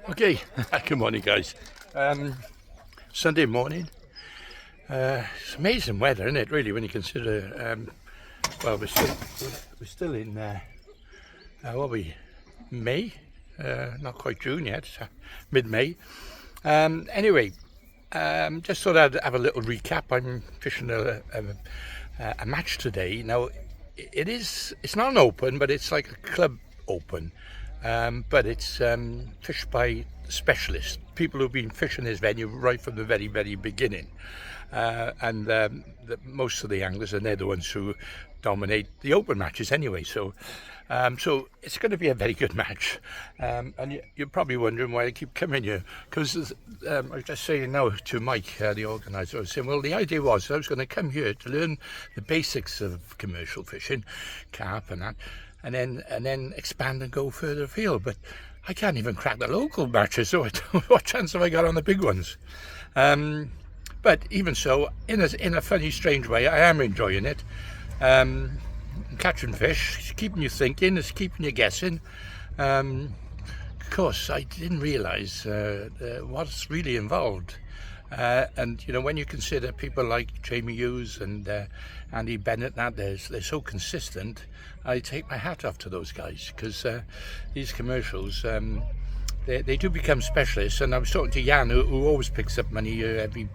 Okay, good morning guys. Sunday morning. It's amazing weather, isn't it, really, when you consider, well, we're still in, what are we, May? Not quite June yet, mid-May. Anyway, just thought I'd have a little recap. I'm fishing a match today. Now, it's not an open, but it's like a club open. But it's fished by specialists, people who've been fishing this venue right from the very, very beginning. Most of the anglers, and they're the ones who dominate the open matches anyway. So it's going to be a very good match. And you're probably wondering why I keep coming here, because I was just saying now to Mike, the organizer, I was saying, well, the idea was I was going to come here to learn the basics of commercial fishing, carp and that, and then expand and go further afield. But I can't even crack the local matches, so what chance have I got on the big ones? But even so, in a funny, strange way, I am enjoying it. Catching fish, it's keeping you thinking, it's keeping you guessing. Of course, I didn't realise what's really involved. And you know, when you consider people like Jamie Hughes and Andy Bennett, that they're so consistent, I take my hat off to those guys, because these commercials, they do become specialists. And I was talking to Jan, who always picks up money every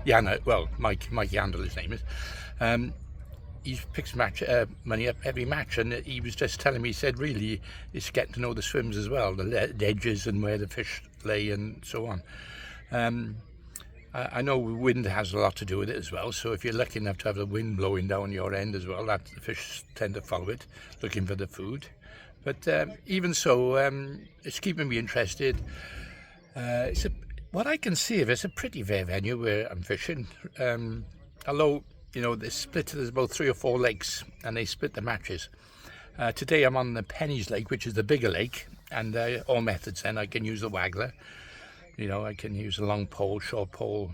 Jan, well, Mike Yandel, his name is. He picks money up every match, and he was just telling me, he said, really, it's getting to know the swims as well, the edges and where the fish lay and so on. I know wind has a lot to do with it as well, so if you're lucky enough to have the wind blowing down your end as well, that the fish tend to follow it, looking for the food. But even so, it's keeping me interested. What I can see of it's a pretty fair venue where I'm fishing. Although, you know, there's about 3 or 4 lakes, and they split the matches. Today I'm on the Penny's Lake, which is the bigger lake, and all methods then. I can use the waggler. You know, I can use a long pole, short pole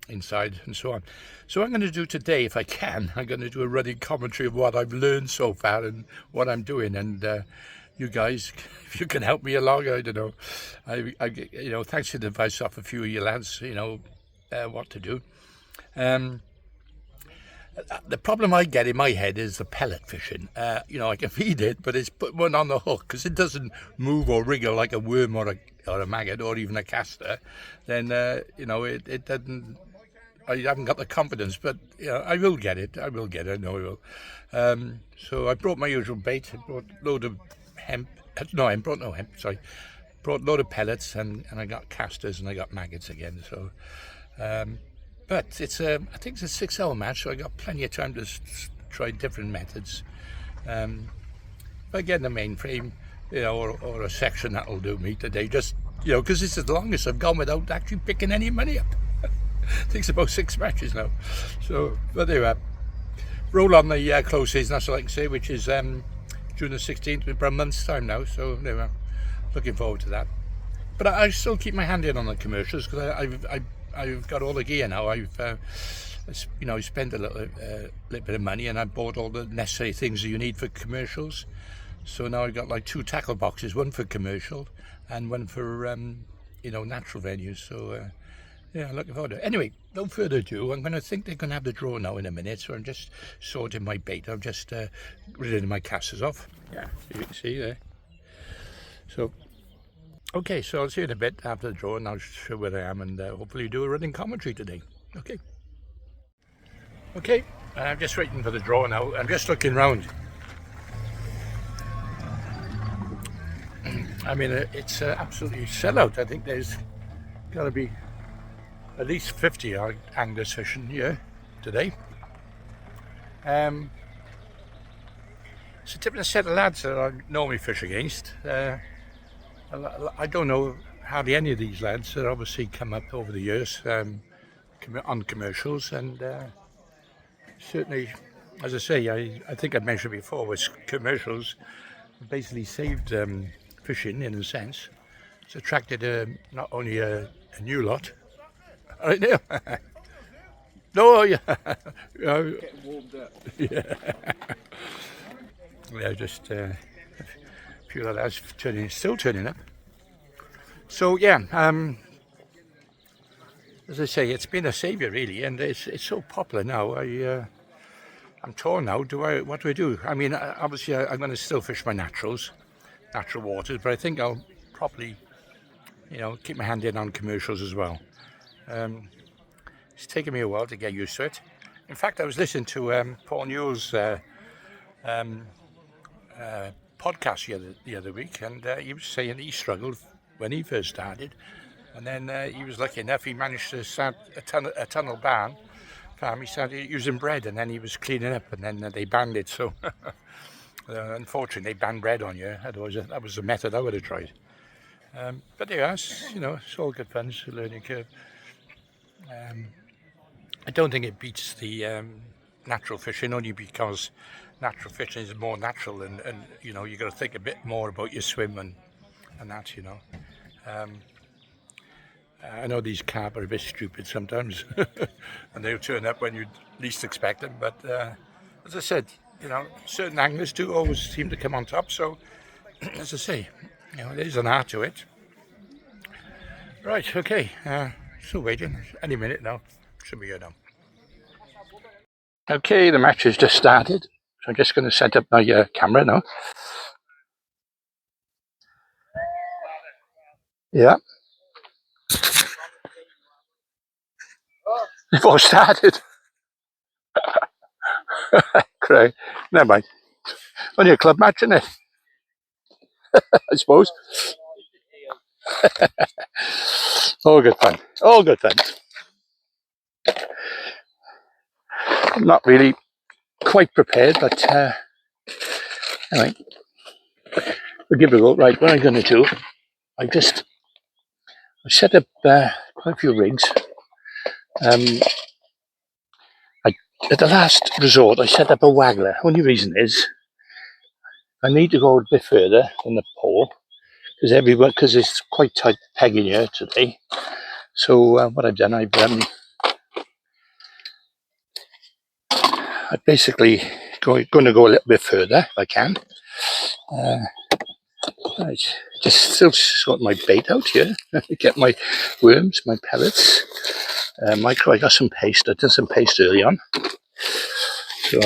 inside, and so on. So what I'm going to do today, if I can, I'm going to do a running commentary of what I've learned so far and what I'm doing. And you guys, if you can help me along, I don't know. You know, thanks for the advice off a few of you lads, you know, what to do. The problem I get in my head is the pellet fishing. You know, I can feed it, but it's put one on the hook, because it doesn't move or wriggle like a worm or a maggot or even a castor. Then, you know, it doesn't, I haven't got the confidence, but, you know, I will get it. I know I will. So I brought my usual bait. I brought a load of hemp. No, I brought no hemp, sorry. Brought a load of pellets, and I got casters and I got maggots again. So, but I think it's a 6-hour match, so I got plenty of time to try different methods. If I get the main frame, you know, or a section, that'll do me today. Just, you know, because it's the longest I've gone without actually picking any money up. I think it's about 6 matches now. So, but there we are. Roll on the close season, that's all I can say, which is June the 16th, about a month's time now. So there we are. Looking forward to that. But I still keep my hand in on the commercials, because I've got all the gear now. I've you know, spent a little bit of money, and I bought all the necessary things that you need for commercials. So now I've got like 2 tackle boxes, one for commercial and one for you know, natural venues. So yeah, looking forward to it. Anyway, no further ado, they're going to have the draw now in a minute. So I'm just sorting my bait. I've just ridding my casters off. Yeah, you can see there. So. Okay, so I'll see you in a bit after the draw, and I'll show where I am, and hopefully do a running commentary today. Okay, I'm just waiting for the draw now. I'm just looking round. I mean, it's absolutely sellout. I think there's got to be at least 50 anglers fishing here today. It's a different set of lads that I normally fish against. I don't know hardly any of these lads that obviously come up over the years on commercials, and certainly, as I say, I think I mentioned before, with commercials basically saved fishing in a sense. It's attracted not only a new lot, right now. No, yeah, getting warmed up. Yeah, just. few of that's still turning up. So yeah, as I say, it's been a saviour really, and it's so popular now. I'm torn now. What do I do? I mean, obviously I'm going to still fish my natural waters, but I think I'll probably, keep my hand in on commercials as well. It's taken me a while to get used to it. In fact, I was listening to Paul Newell's podcast the other week, and he was saying he struggled when he first started, and then he was lucky enough he managed to start a tunnel ban farm. He started using bread, and then he was cleaning up, and then they banned it. So unfortunately, they banned bread on you. Otherwise, that was the method I would have tried. But there, it's all good fun. It's a learning curve. I don't think it beats the natural fishing, only because natural fishing is more natural, and you got to think a bit more about your swim and that. I know these carp are a bit stupid sometimes, and they'll turn up when you least expect them. But as I said, certain anglers do always seem to come on top. So, as I say, there's an art to it. Right, okay. Still waiting. Any minute now. Should be here now. Okay, the match has just started. So I'm just going to set up my camera now. Yeah. They've all started. Great. Never mind. Only a club match, isn't it? I suppose. All good fun. All good fun. I'm not really quite prepared, but anyway, we'll give it a go. Right, what I'm going to do, I've set up quite a few rigs. At the last resort, I set up a waggler. Only reason is I need to go a bit further than the pole because it's quite tight pegging here today. So what I've done, I basically going to go a little bit further if I can. Right, just still sort my bait out here. Get my worms, my pellets, micro. I got some paste. I did some paste early on. So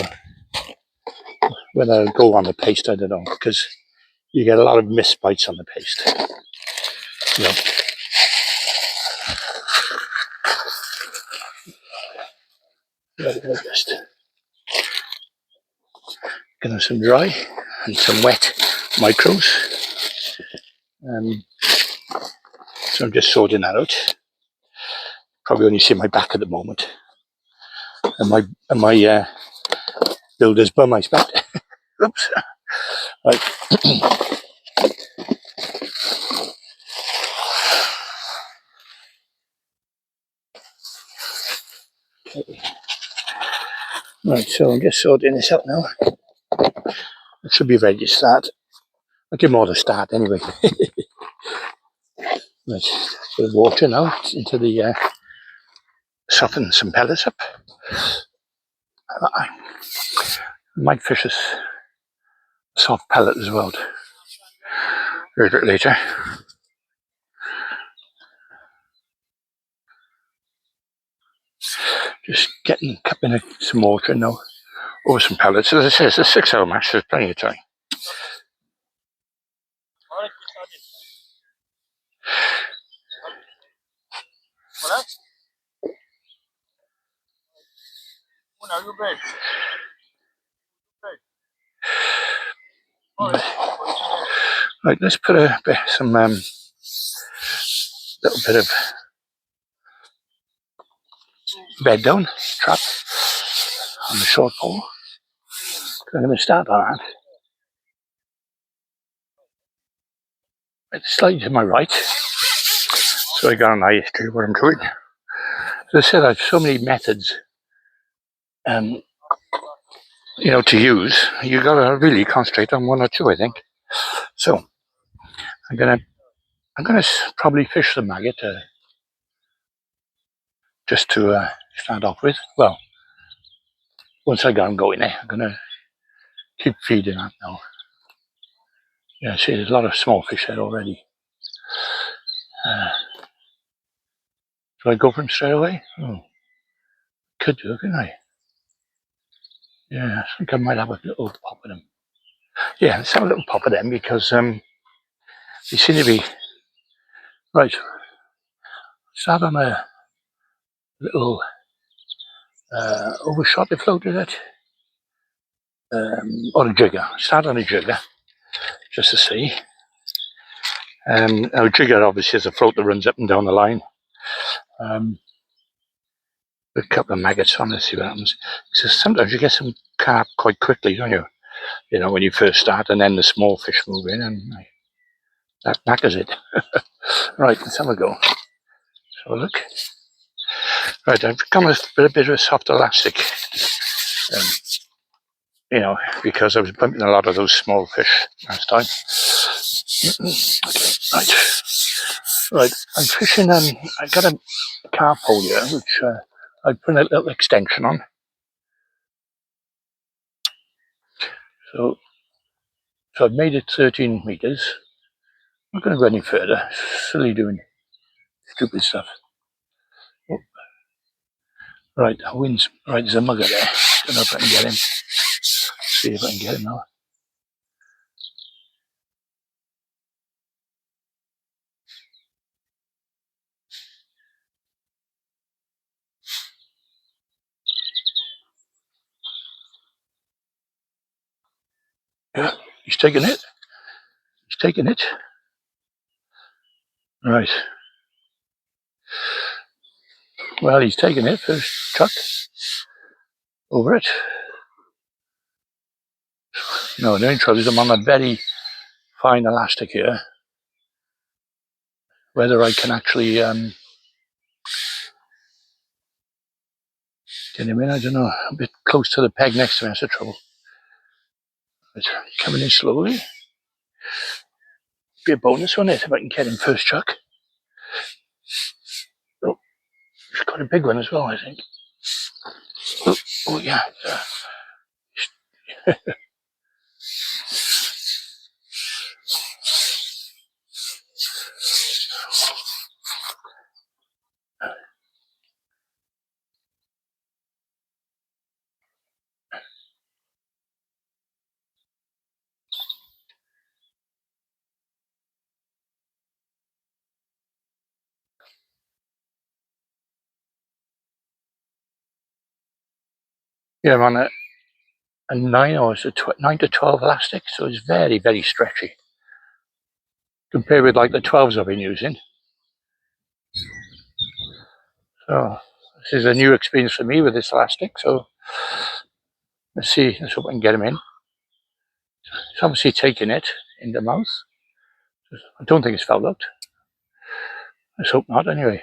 whether I'll go on the paste, I don't know, because you get a lot of missed bites on the paste. Just gonna some dry and some wet micros. So I'm just sorting that out. Probably only see my back at the moment, and my builder's bum, I expect. Oops. Right. Right, so I'm just sorting this out now. It should be ready to start. I'll give more to start anyway. Right, bit of water now into the soften some pellets up. I might fish a soft pellet as well a little bit later. Just cupping some water now over some pellets. As I say, it's a 6-hour match, there's plenty of time. Right, let's put some little bit of bed down, trap on the short pole. I'm going to start on that. It's slightly to my right, so I got an idea to what I'm doing. As I said, I have so many methods, to use. You got to really concentrate on one or two, I think. So I'm gonna probably fish the maggot just to start off with. Well, once I got him going, I'm gonna keep feeding that now. Yeah, see, there's a lot of small fish there already. Should I go for him straight away? Oh, could do, couldn't I? Yeah, I think I might have a little pop at them. Yeah, let's have a little pop at them because they seem to be right. Start on a little overshot they floated at, or a jigger. Start on a jigger just to see. Now a jigger obviously is a float that runs up and down the line. A couple of maggots on to see what happens. So sometimes you get some carp quite quickly, don't you? You know, when you first start, and then the small fish move in, and that knackers it. Right, let's have a go. So look. Right, I've come with a bit of a soft elastic. You know, because I was bumping a lot of those small fish last time. Okay, right, I'm fishing. I got a carp hole here, which I put a little extension on. So I've made it 13 meters. I'm not going to go any further. Silly doing stupid stuff. Oh, right, wind's right. There's a mugger there. Don't know if I can get him. See if I can get him now. Yeah, he's taking it. He's taking it. Right. Well, he's taking it. First chuck over it. No, the only trouble is I'm on a very fine elastic here. Whether I can actually get him in, I don't know. A bit close to the peg next to me, that's the trouble. Right, coming in slowly. Be a bonus on it if I can get him first chuck. Oh, he's got a big one as well, I think. Oh yeah. Yeah, I'm on a 9 or is it 9 to 12 elastic, so it's very, very stretchy compared with like the 12s I've been using. So this is a new experience for me with this elastic. So let's see. Let's hope I can get him in. He's obviously taking it in the mouth. I don't think it's fouled out. Let's hope not. Anyway.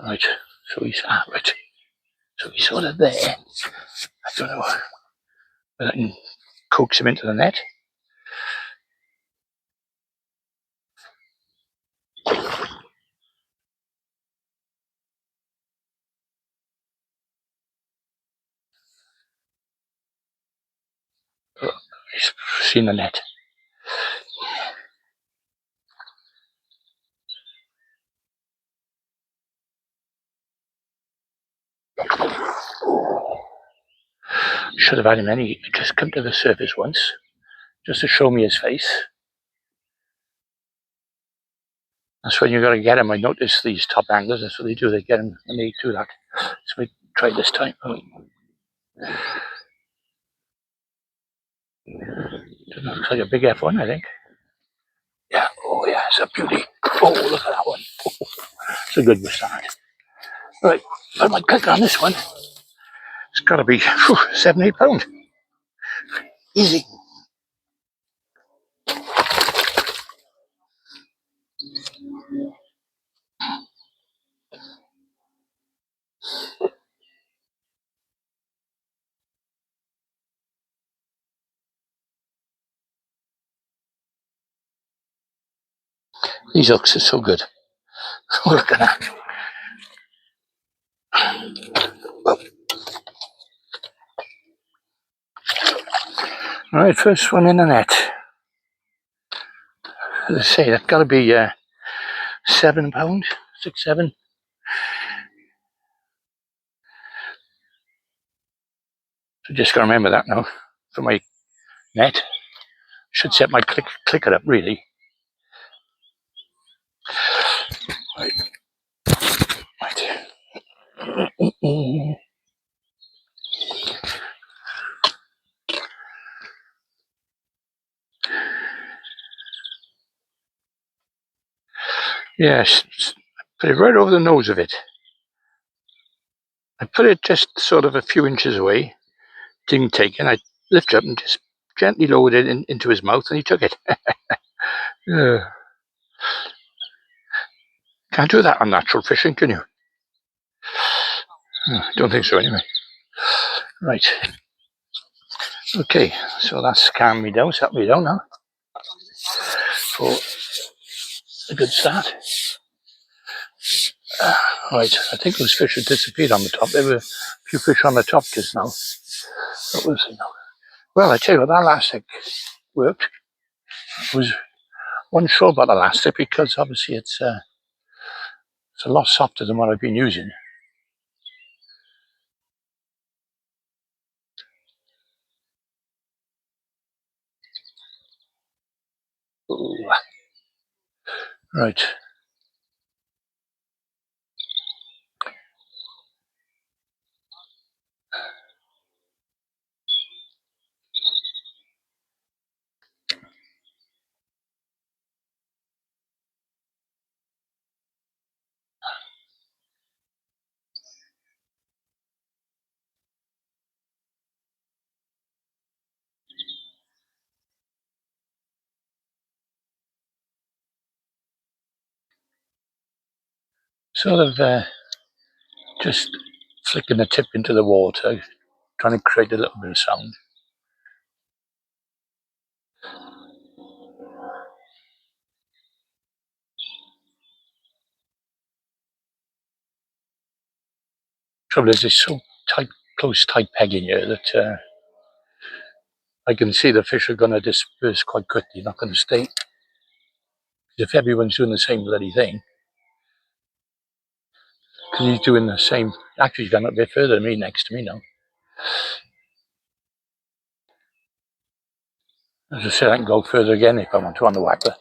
Right. So he's right. So he's sort of there. I don't know whether I can coax him into the net. Oh, he's seen the net. Should have had him any. Just come to the surface once, just to show me his face. That's when you got to get him. I noticed these top anglers. That's what they do. They get him and they do that. So we try this time. Oh. Looks like a big F1, I think. Yeah. Oh yeah, it's a beauty. Oh, look at that one. It's a good start. Right, I might click on this one. It's got to be 7, 8 pound. Easy. These hooks are so good. Look at that. Right, first one in the net. As I say, that's got to be £7, 6, 7. So just got to remember that now for my net. Should set my clicker up really. Right. Yes, put it right over the nose of it. I put it just sort of a few inches away. Didn't take it. I lifted up and just gently lowered it into his mouth, and he took it. Can't do that on natural fishing, can you? Don't think so, anyway. Right. Okay, so that's calmed me down, set me down now for a good start. Right, I think those fish had disappeared on the top. There were a few fish on the top just now. Well, I tell you what, that elastic worked. I was unsure about the elastic because obviously it's a lot softer than what I've been using. Ooh. Right. Sort of just flicking the tip into the water, trying to create a little bit of sound. Trouble is, it's so tight, close, tight pegging here that I can see the fish are going to disperse quite quickly, not going to stay. If everyone's doing the same bloody thing, because he's doing the same, actually he's gone a bit further than me, next to me now. As I said, I can go further again if I want to on the whacker.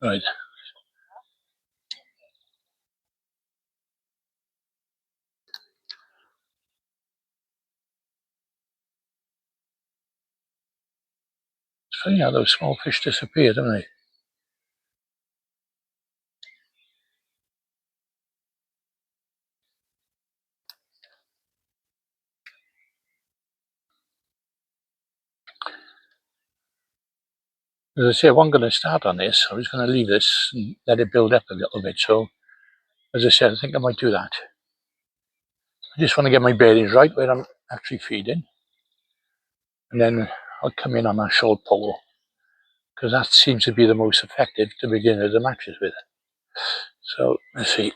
Right. It's funny how those small fish disappear, don't they? As I say, I wasn't going to start on this. I was going to leave this and let it build up a little bit. So, as I said, I think I might do that. I just want to get my bearings right where I'm actually feeding. And then I'll come in on that short pole, because that seems to be the most effective to begin the matches with. So, let's see.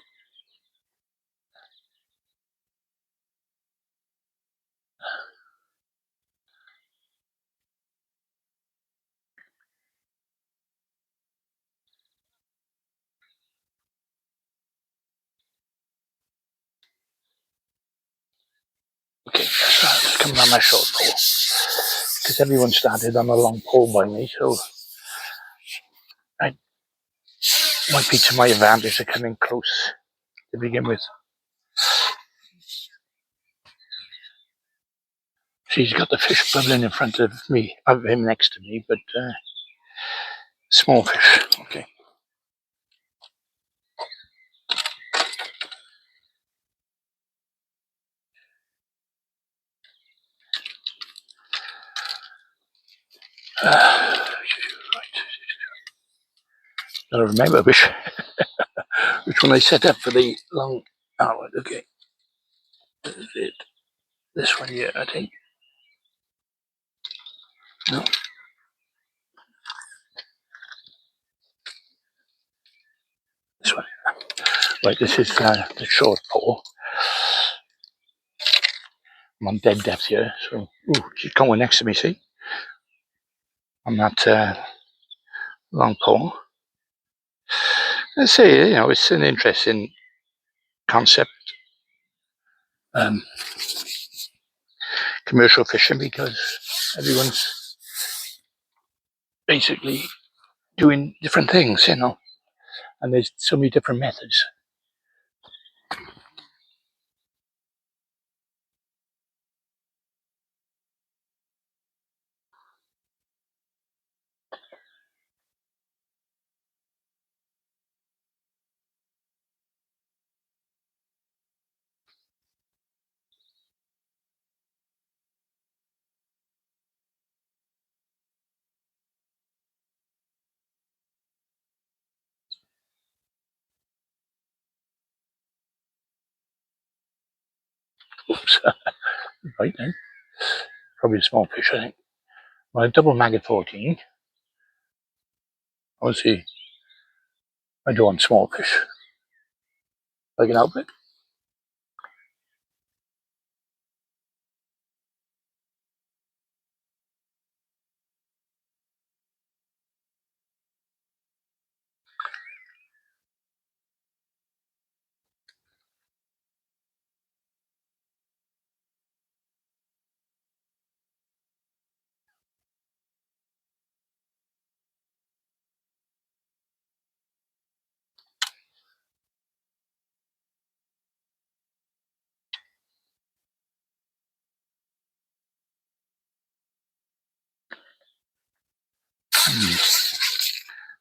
Okay, let's come on my short pole, because everyone started on a long pole by me, so it might be to my advantage to come in close to begin with. She's got the fish bubbling in front of me, of him next to me, but small fish. Okay. Right. Gotta remember which one I set up for the long. Oh, right, okay. This is it. this one here, I think. No. This one. Right, this is the short pole. I'm on dead depth here, so she's going next to me, see? On that long pole. Let's say, it's an interesting concept, commercial fishing, because everyone's basically doing different things, and there's so many different methods. Oops, right then. Probably a small fish, I think. Well, a double maggot 14. Obviously, I do want small fish. If I can help it.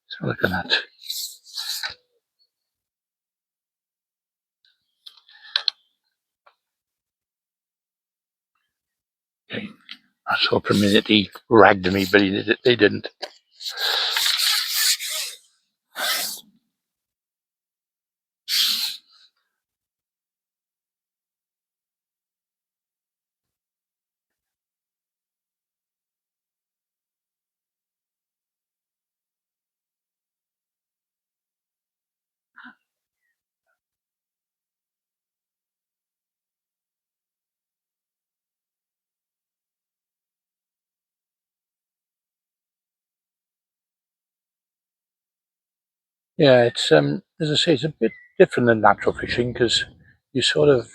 So look at that. Okay. I saw for a minute he ragged me, but they didn't. Yeah, it's as I say, it's a bit different than natural fishing because you sort of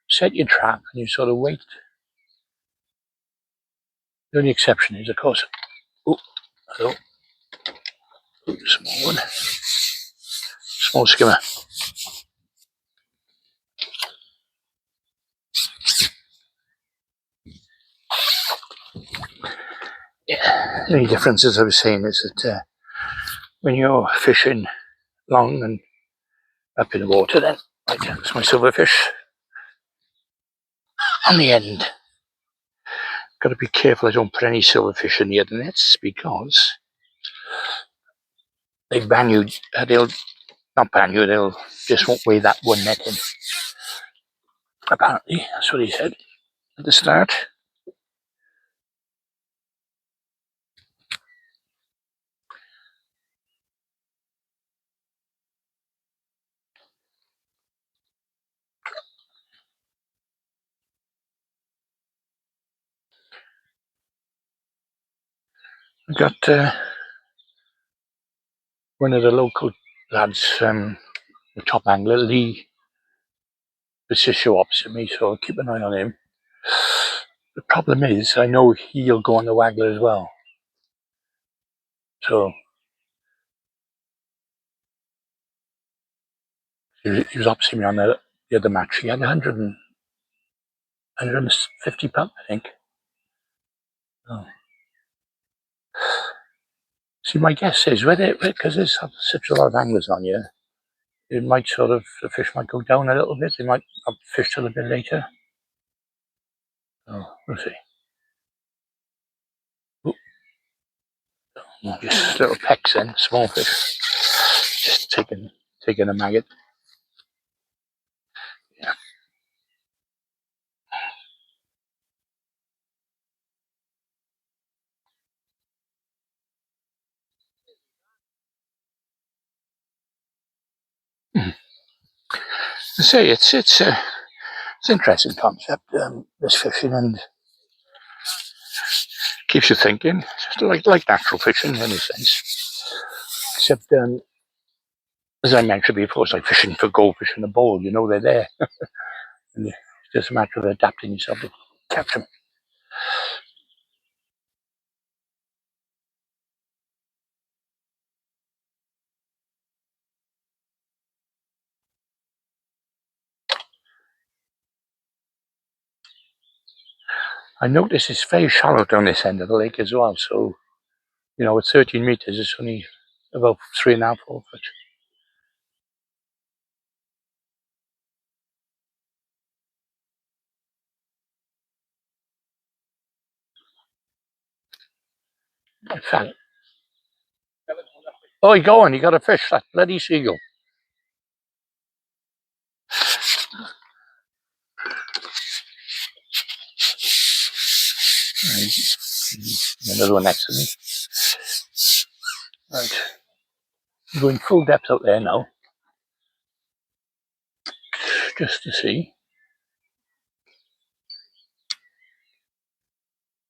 set your trap and you sort of wait. The only exception is, of course, hello, small one, small skimmer. Yeah, the only difference, as I was saying, is that when you're fishing long and up in the water, then right, that's my silverfish on the end. Got to be careful I don't put any silverfish in the other nets because they ban you. They'll not ban you. They'll just won't weigh that one net in. Apparently, that's what he said at the start. I got one of the local lads, the top angler, Lee, the sister opposite me, so I'll keep an eye on him. The problem is, I know he'll go on the waggler as well. So he was opposite me on the other match. He had 150 pounds, I think. Oh. See, my guess is, because there's such a lot of anglers on here, it might the fish might go down a little bit. They might not fish till a bit later. Oh, we'll see. Just little pecks then, small fish. Just taking a maggot. Yeah. I say it's an interesting concept, this fishing, and keeps you thinking. It's just like natural fishing in a sense, except as I mentioned before, it's like fishing for goldfish in a bowl. You know they're there, and it's just a matter of adapting yourself to catch them. I notice it's very shallow down this end of the lake as well, so at 13 meters, it's only about 3.5, 4 foot. I found it. Oh, you go on, you got a fish, that bloody seagull. Another one next to me. Right. I'm going full depth out there now, just to see.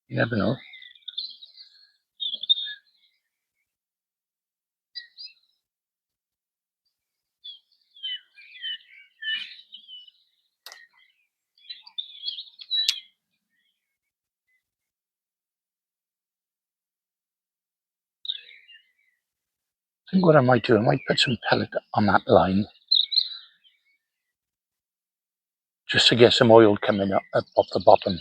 You never know. I think what I might do, I might put some pellet on that line, just to get some oil coming up off the bottom.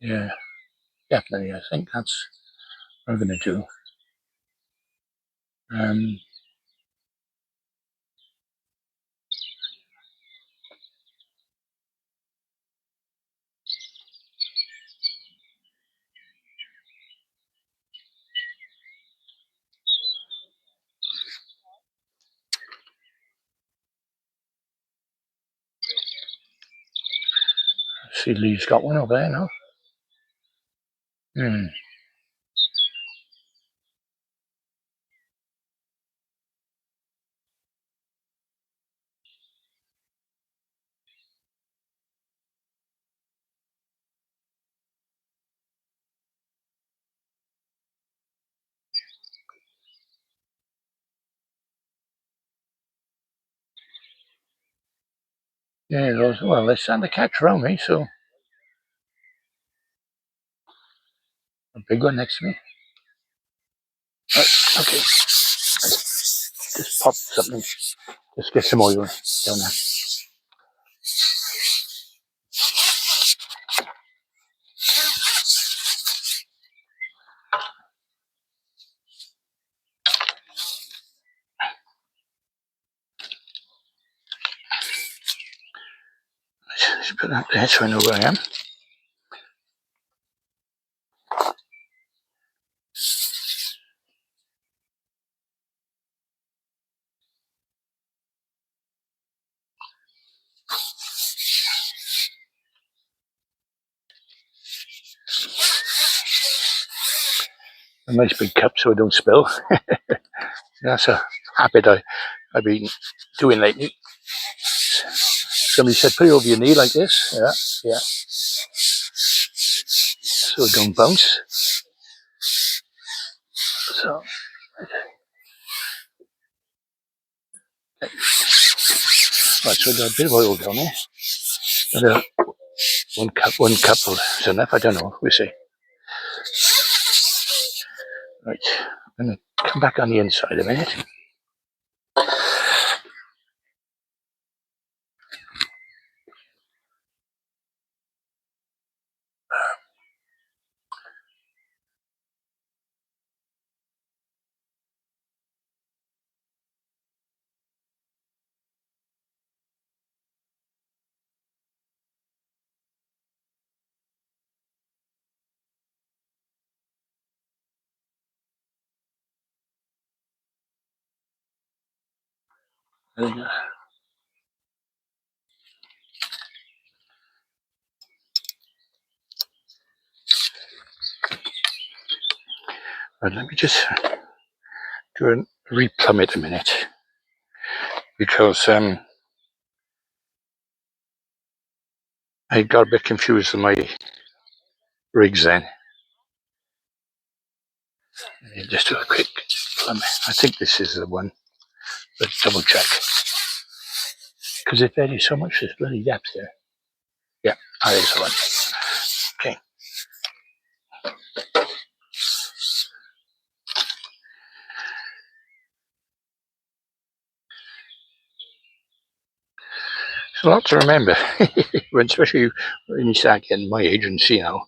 Yeah, definitely. I think that's what I'm going to do. See, Lee's got one over there now. Yeah, well, they're starting to catch around me, so a big one next to me. Okay, just pop something. Just get some oil down there. Just put that there so I know where I am. A nice big cup so I don't spill. That's a habit I've been doing lately. Somebody said put it over your knee like this. Yeah. So it don't bounce. So right, so I got a bit of oil down there. But, one cup is enough. I don't know. We'll see. Right, I'm gonna come back on the inside a minute. And, right, let me just do a replumb it a minute because I got a bit confused with my rigs then. Just do a quick plumb. I think this is the one. Let's double check. Because it varies so much, this bloody depth here. Yeah, that is the one. Okay. It's a lot to remember, especially when you start getting my age and see now.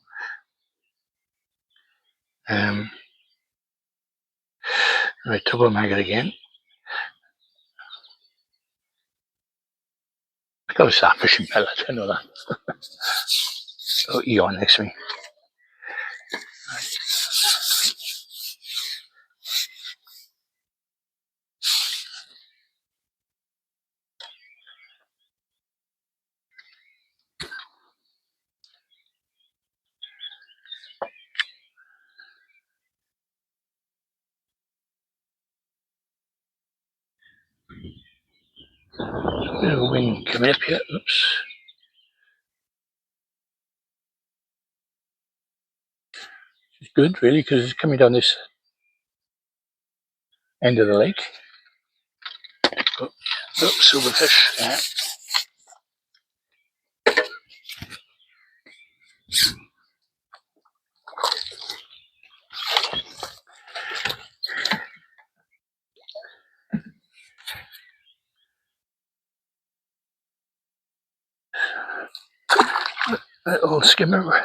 Right, double maggot again. I got to start fishing pellets, I know that. Oh, Eon next to me. Bit of a wind coming up here. Oops. It's good, really, because it's coming down this end of the lake. Oh, silverfish. Yeah. Little skimmer.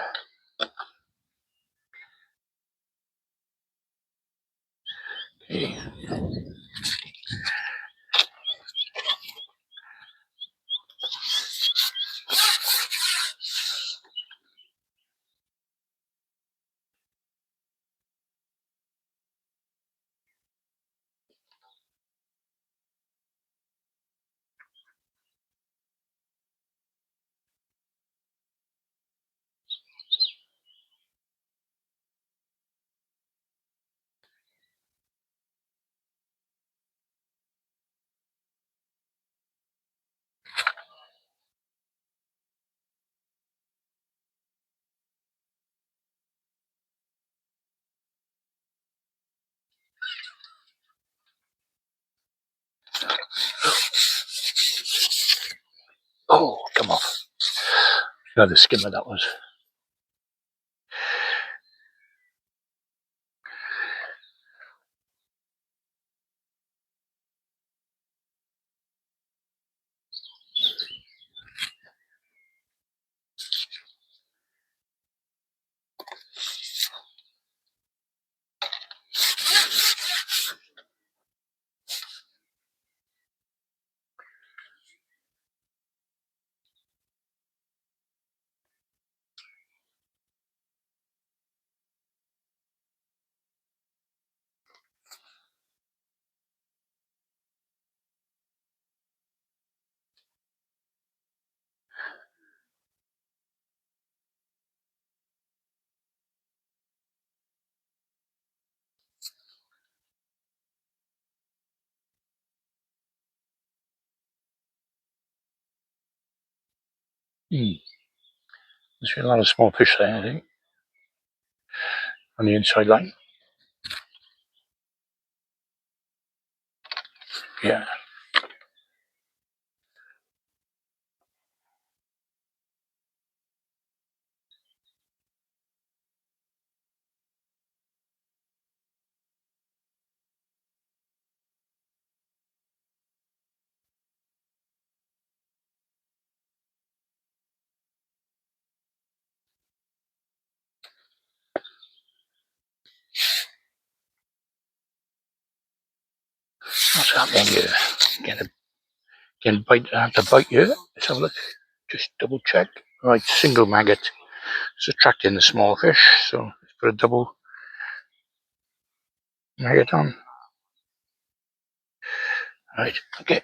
Okay. Oh, come off. Another skimmer that was. There's been a lot of small fish there, I think, on the inside line. Yeah. What's happening here? Can have to bite here. Let's have a look. Just double check. Right, single maggot. It's attracting the small fish, so let's put a double maggot on. Right, okay.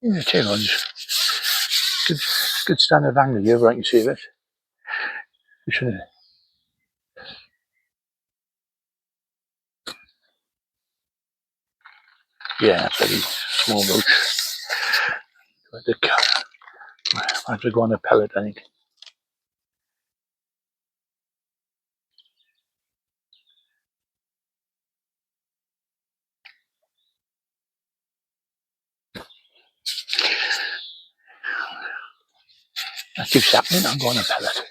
Yeah, tail on. Good standard angle here where I can see it. Yeah, pretty small roach. I have to go on a pellet, I think. That keeps happening. I'm going on a pellet.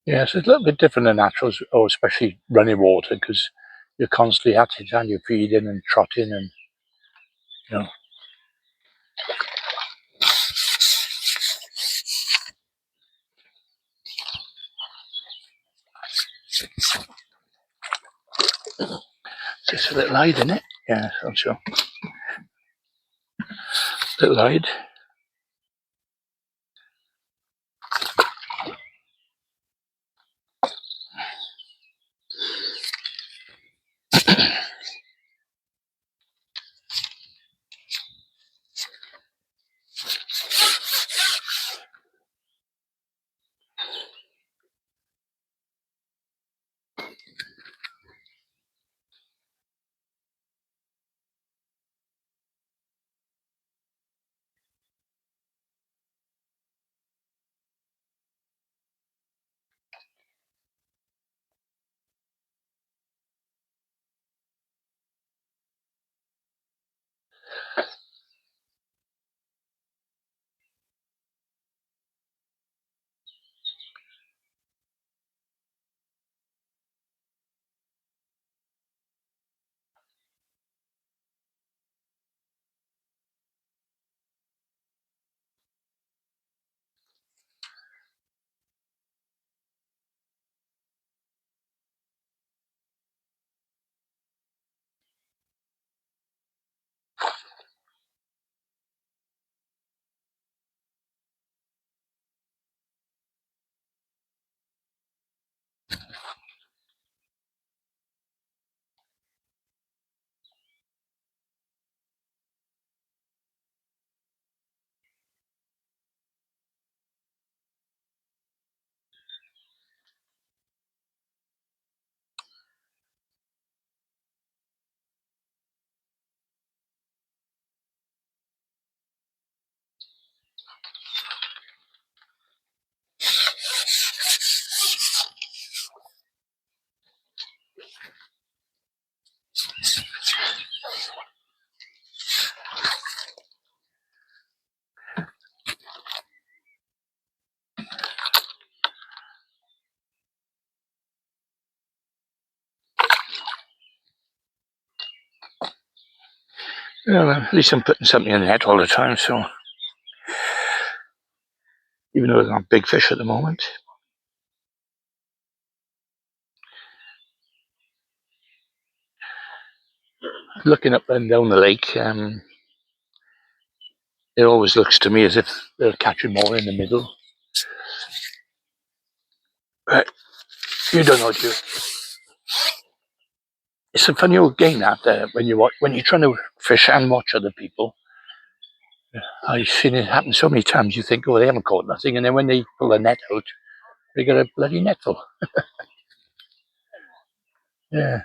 Yes, it's a little bit different than naturals, or especially running water, because you're constantly at it and you're feeding and trotting and, you know. It's just a little hide, isn't it? Yeah, I'm sure. Little hide. Well, at least I'm putting something in the net all the time, so even though there's not big fish at the moment. Looking up and down the lake, it always looks to me as if they're catching more in the middle. But you don't know, do you? It's a funny old game that when you're trying to fish and watch other people. I've seen it happen so many times. You think, oh, they haven't caught nothing, and then when they pull the net out, they got a bloody net full. Yeah.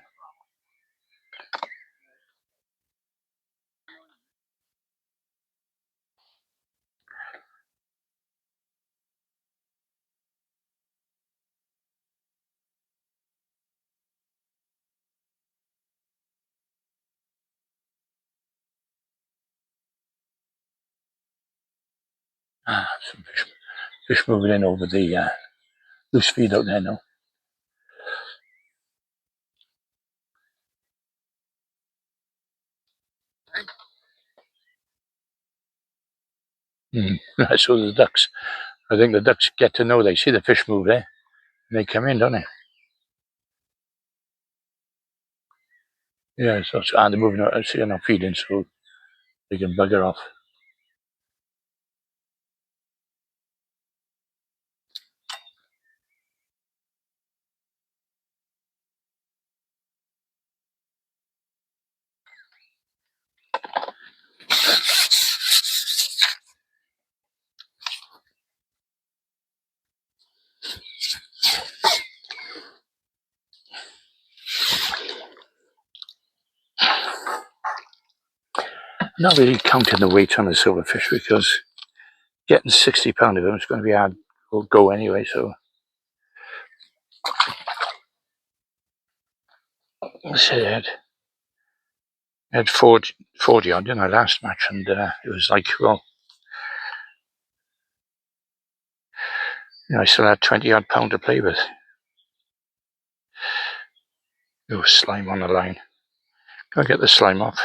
Some fish moving in over the loose feed out there now. So the ducks. I think the ducks get to know. They see the fish move there, and they come in, don't they? Yeah. So and they're moving out. I see they're not feeding, so they can bugger off. Not really counting the weight on the silverfish because getting 60 pound of them is going to be hard to go anyway. So I said I had 40 odd in our last match, and it was like, well, I still had 20 odd pound to play with. There was slime on the line. Gotta get the slime off.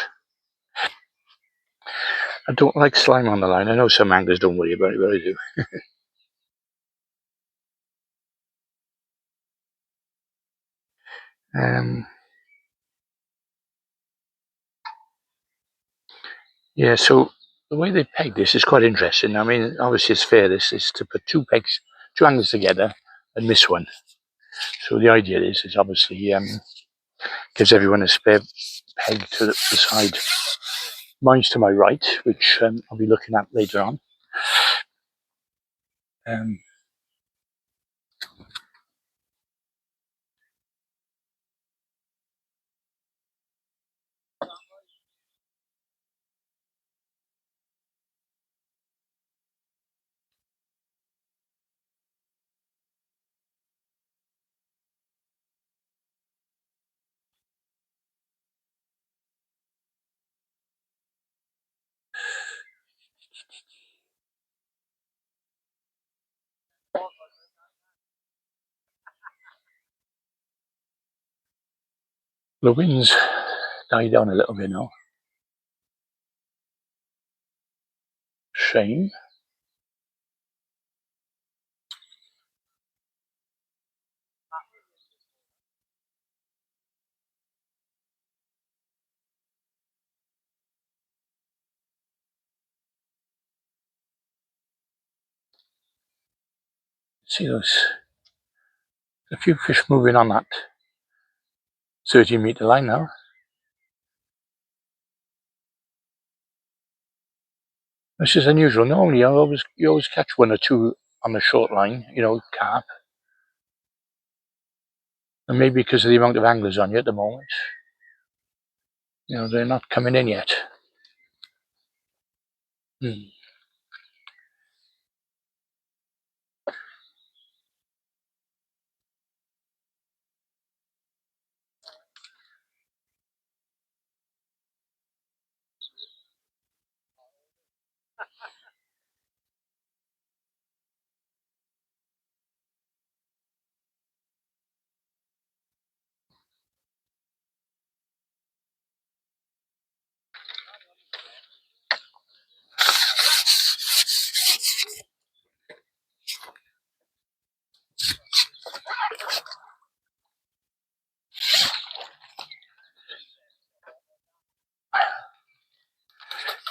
I don't like slime on the line. I know some anglers don't worry about it, but I do. Yeah, so the way they peg this is quite interesting. I mean, obviously it's fair. This is to put two anglers together and miss one. So the idea is obviously gives everyone a spare peg to the side. Mine's to my right, which I'll be looking at later on. Um, the wind's died down a little bit now. Shame. See, there's a few fish moving on that 30-meter line now. This is unusual. Normally, you always catch one or two on the short line, carp. And maybe because of the amount of anglers on you at the moment, they're not coming in yet. Hmm.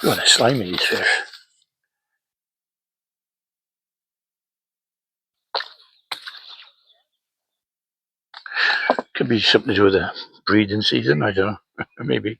God, they're slimy, these fish. Could be something to do with the breeding season, I don't know. Maybe.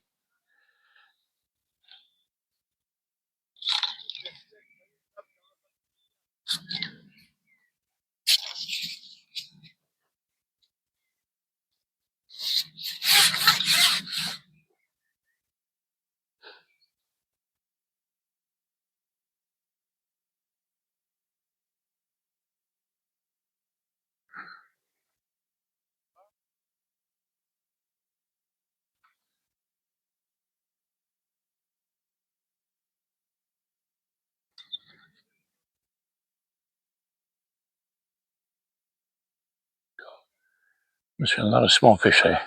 Must be a lot of small fish there.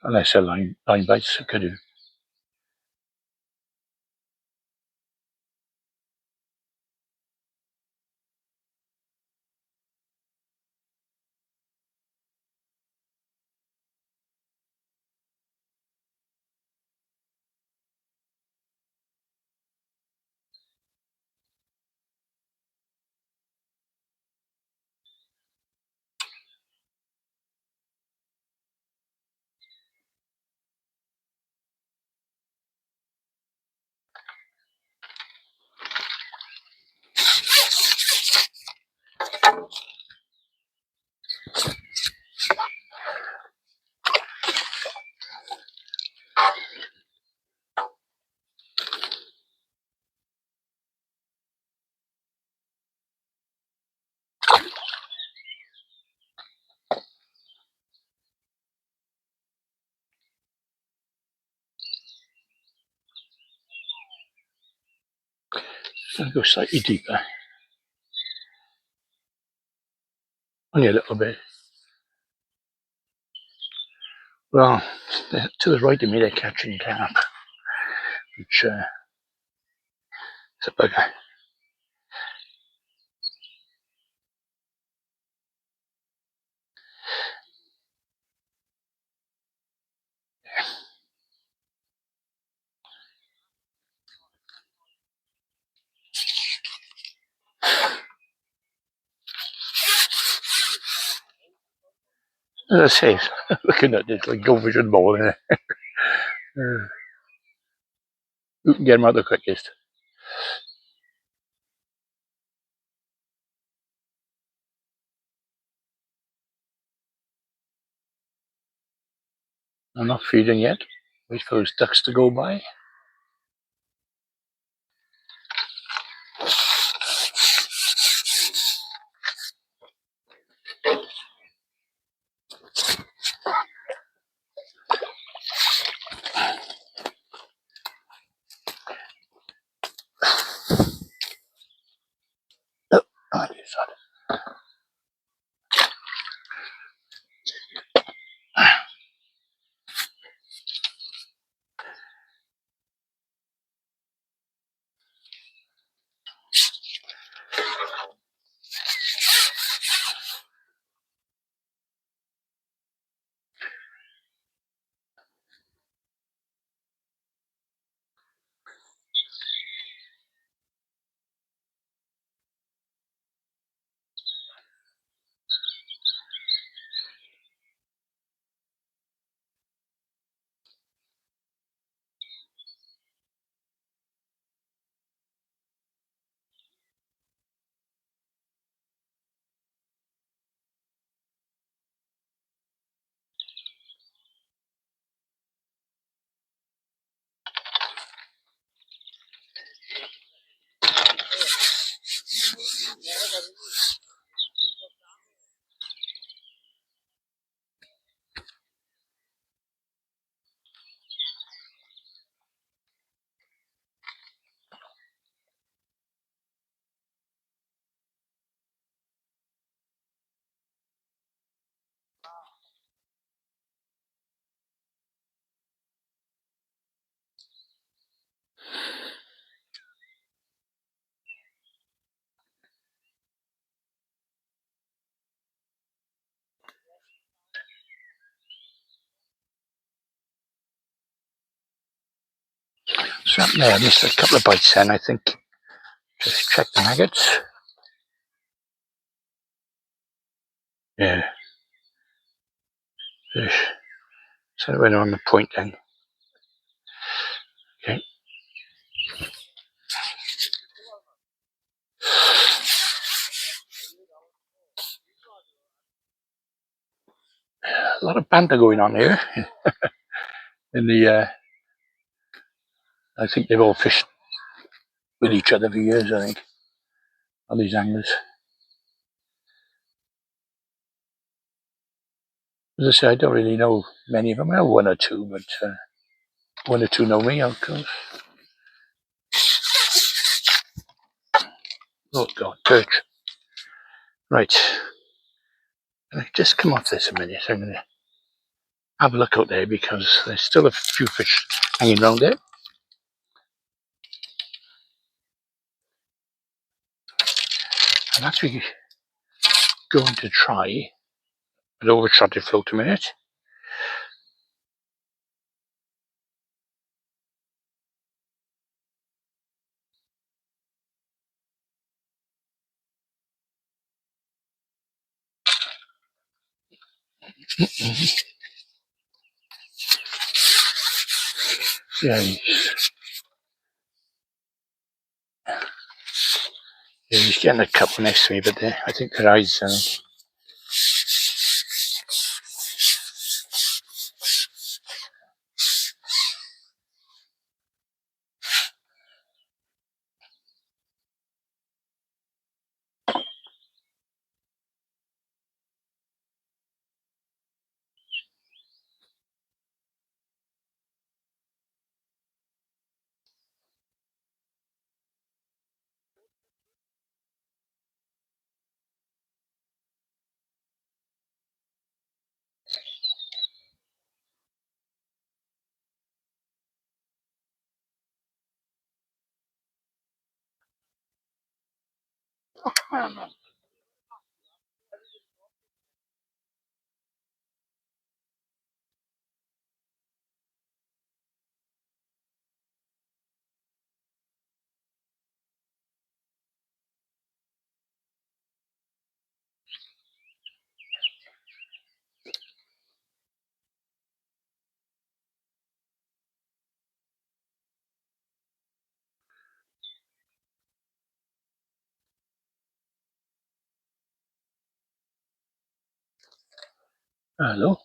Unless they're line bites, it could do. I'll go slightly deeper. Only a little bit. Well, to the right of me, they're catching carp, which is a bugger. As I say, looking at this like goldfish and ball in there. Who can get them out the quickest? I'm not feeding yet. Wait for those ducks to go by. Oh, I just had it. Something there. I missed a couple of bites then, I think. Just check the maggots. Yeah. Fish. So when on the point then. Okay. A lot of banter going on here. In the, I think they've all fished with each other for years, I think. All these anglers. As I say, I don't really know many of them. Well, one or two, but one or two know me, of course. Oh, God, perch. Right. Can I just come off this a minute? I'm going to have a look out there because there's still a few fish hanging around there. I'm actually going to try an overshotted float a minute. Yeah, he's getting a couple next to me, but I think their eyes. Hello,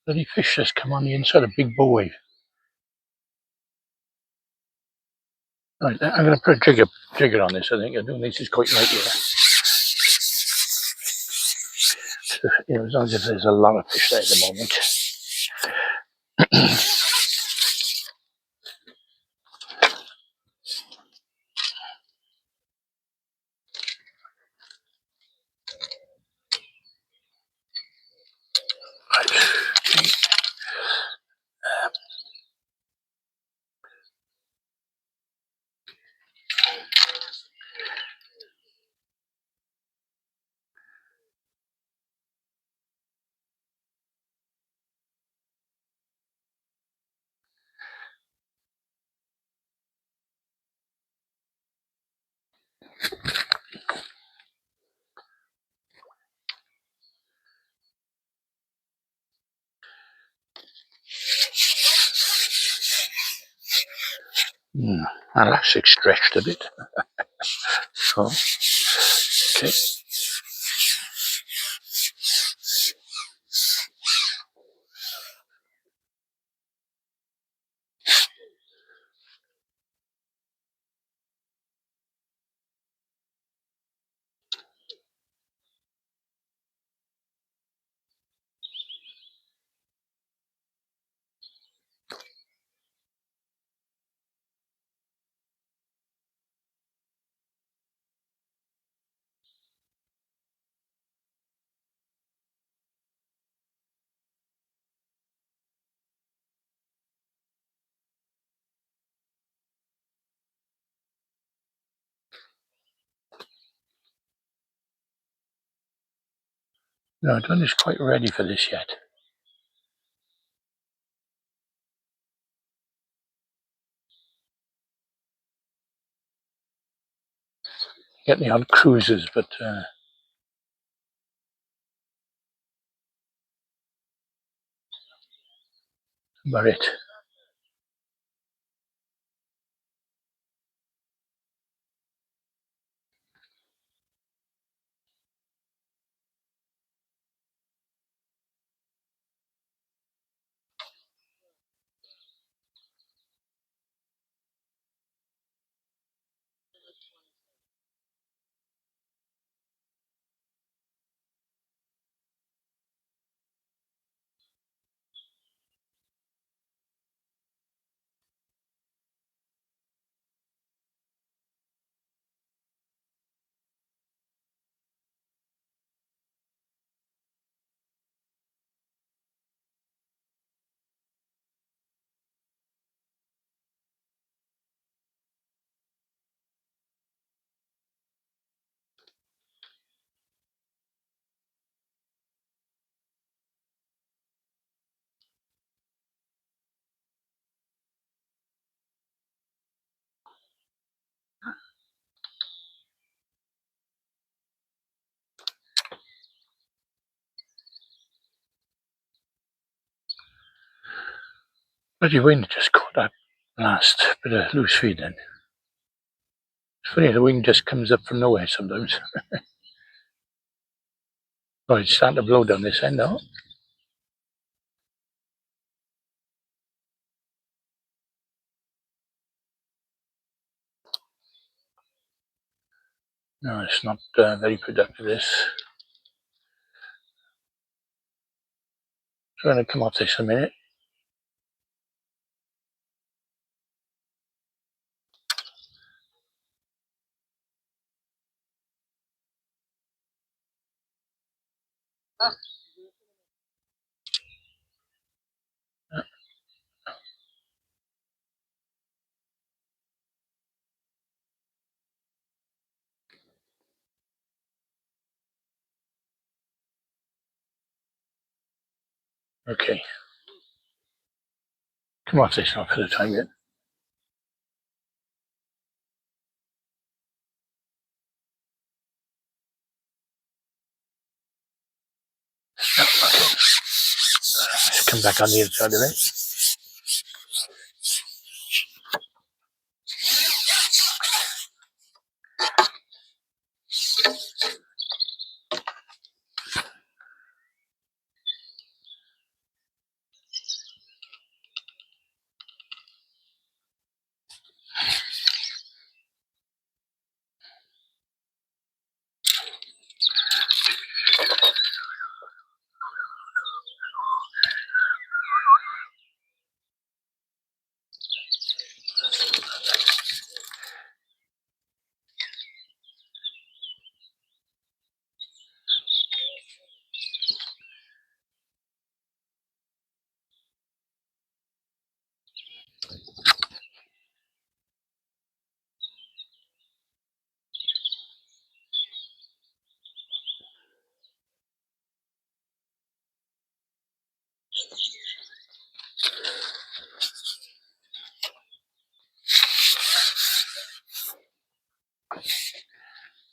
bloody fish just come on the inside a big bow wave. Right, I'm going to put a jigger on this. I think this is quite light here. As long as there's a lot of fish there at the moment. My elastic stretched a bit. So, okay. No, I don't think it's quite ready for this yet. Get the odd cruisers, but about it. Bloody wind just caught that last bit of loose feed then. It's funny, the wind just comes up from nowhere sometimes. Oh, it's starting to blow down this end now. No, it's not very productive, this. Trying to come off this a minute. Okay. Come off this now for the time being. No, okay. Let's come back on the inside of it.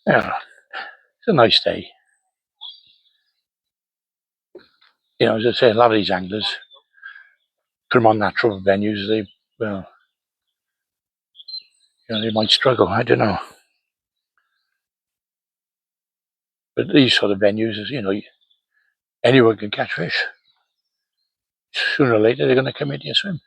Yeah, it's a nice day. You know, as I say, a lot of these anglers put them on natural venues. They, well, you know, they might struggle. I don't know. But these sort of venues, you know, anyone can catch fish. Sooner or later, they're going to come into your swim.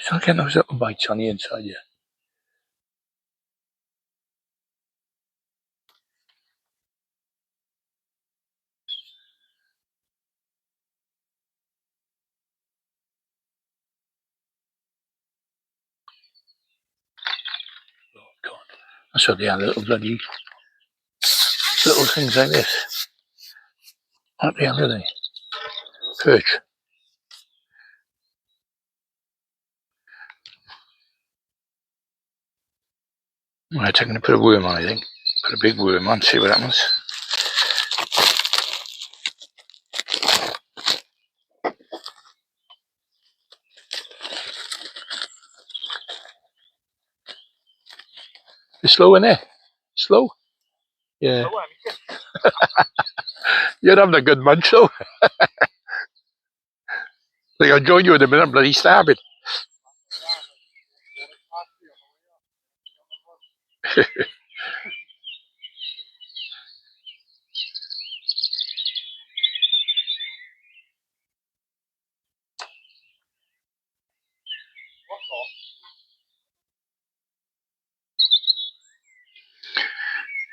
So I get those little bites on the inside here. Oh God, that's what they are, little bloody little things like this. What the hell are they? Perch. Right, I'm going to put a worm on, I think. Put a big worm on, see what happens. It's slow in there. Slow. Yeah. You're having a good munch though. Like I'll join you in a minute, bloody starving.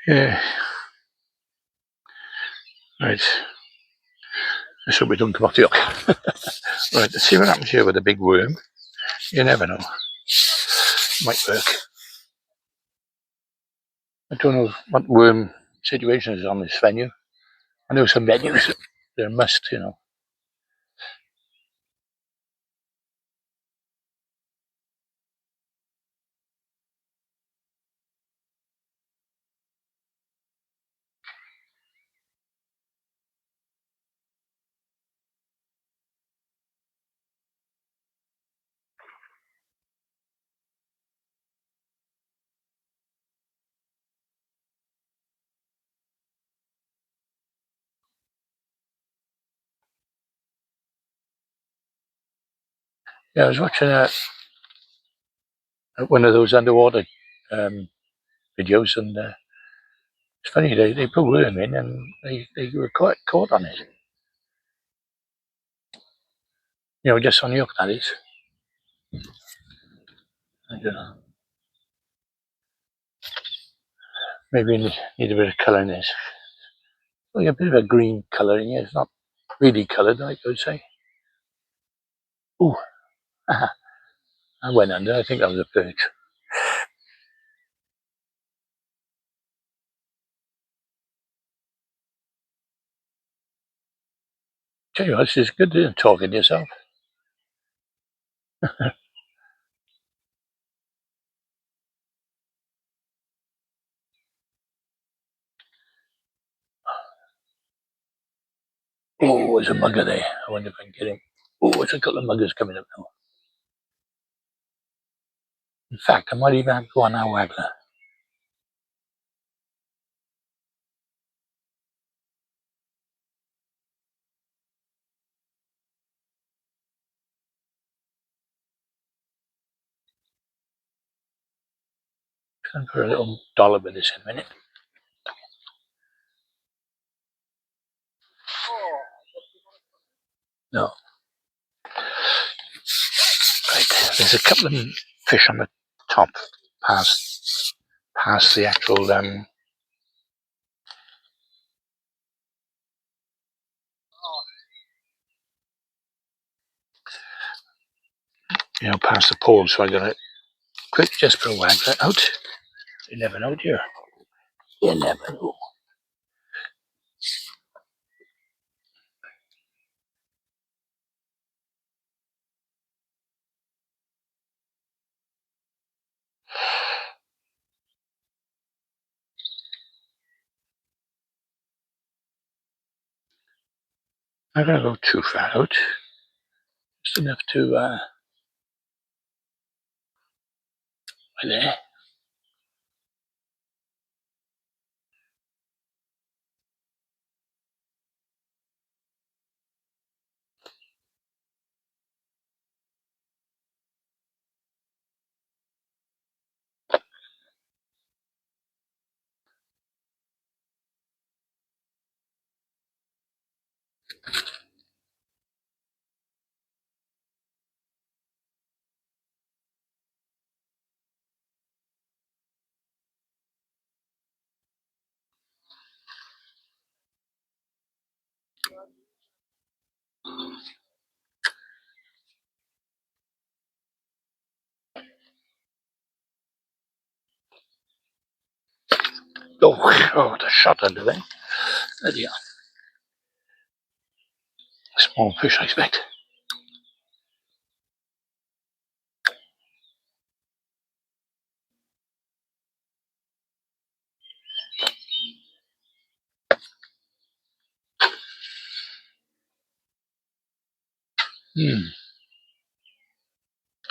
Yeah. Right. Let's hope we don't come off the hook. Right, let's see what happens here with a big worm. You never know. Might work. I don't know what worm situation is on this venue. I know some venues, they're a must, you know. Yeah, I was watching one of those underwater um, videos, and it's funny, they put worm in and they were caught on it. You know, just on the hook, that is. I don't know. Maybe you need a bit of colour in this. Like a bit of a green colour in here. It's not really coloured, I would say. Ooh, I went under. I think that was a perch. Tell you what, this is good talking to yourself. Oh, there's a mugger there. I wonder if I can get him. Oh, there's a couple of muggers coming up now. In fact, I might even have to go on our waggler. I'm going to put a little dollop of this in a minute. No. Right. There's a couple of fish on the top past the actual past the pole, so I'm gonna quick just put a waggler out. You never know, dear. You never know. I'm not gonna go too far out. Just enough to right there. Oh, the shot under there. There you are. Small fish, I expect.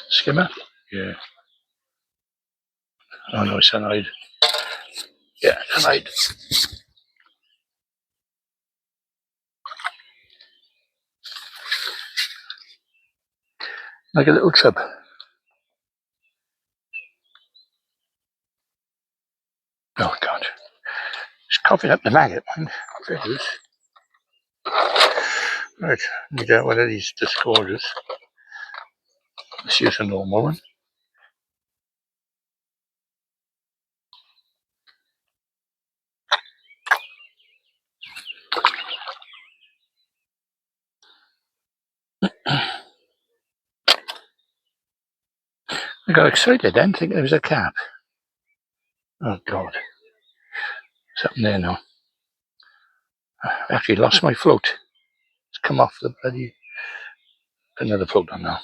Skimmer? Yeah. Oh no, it's an hide. Yeah, tonight. Like a little chub. Oh God. It's coughing up the maggot, man. There it is. Right, we get one of these discorders. Let's use a normal one. I got excited then, thinking it was a cap. Oh God. It's up there now. I actually lost my float. It's come off the bloody... Another float on now.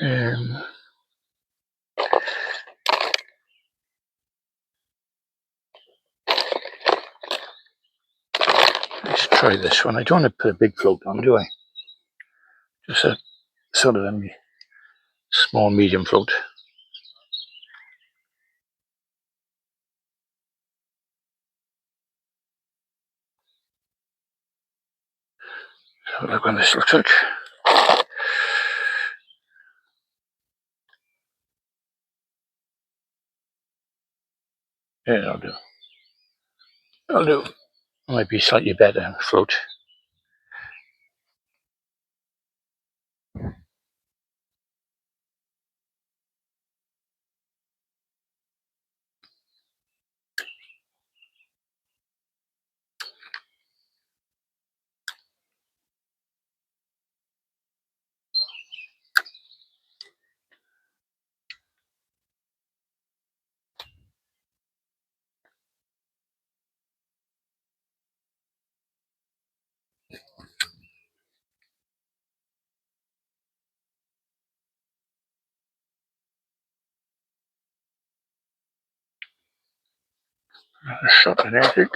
Um, let's try this one. I don't want to put a big float on, do I? Just a sort of a small, medium float. So look what this looks like. Yeah, I'll do. I'll do. Might be slightly better float. A shot in there, I think.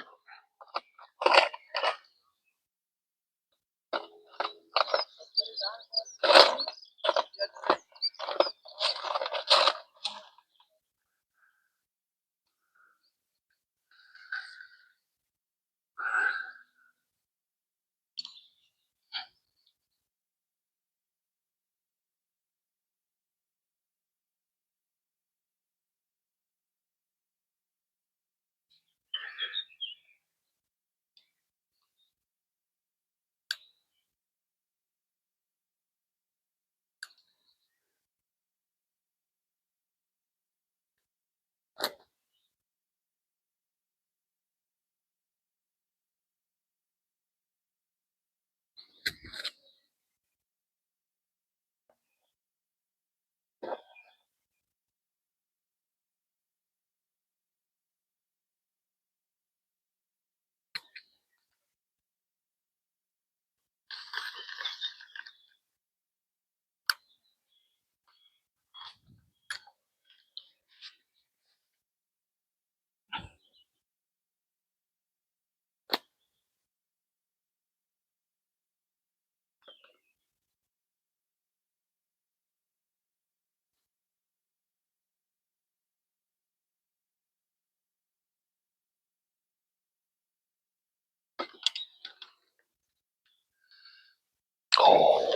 Oh,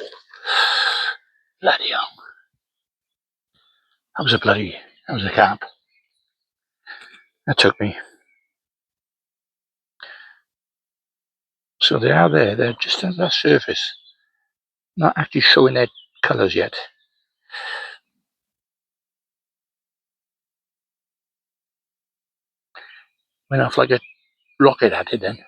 bloody hell. That was a bloody... That was a cap. That took me. So they are there. They're just on that surface. Not actually showing their colours yet. Went off like a rocket at it then.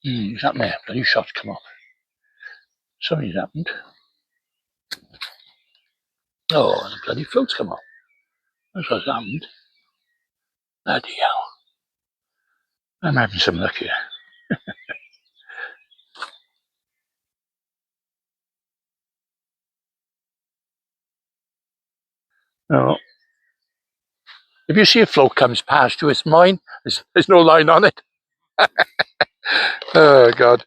What's happened there? Bloody shots come off. Something's happened. Oh, the bloody floats come off. That's what's happened. Bloody hell. I'm having some luck here. Oh. If you see a float comes past you, it's mine. There's no line on it. Oh, God.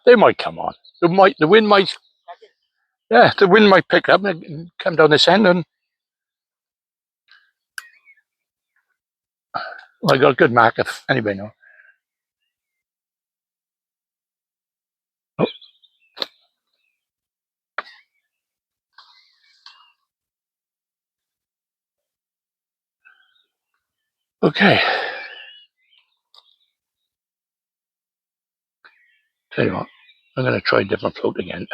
They might come on. The wind might, yeah, the wind might pick up and come down this end. And well, I got a good mark if anybody knows. Oh, okay. Tell you what, I'm going to try a different float again.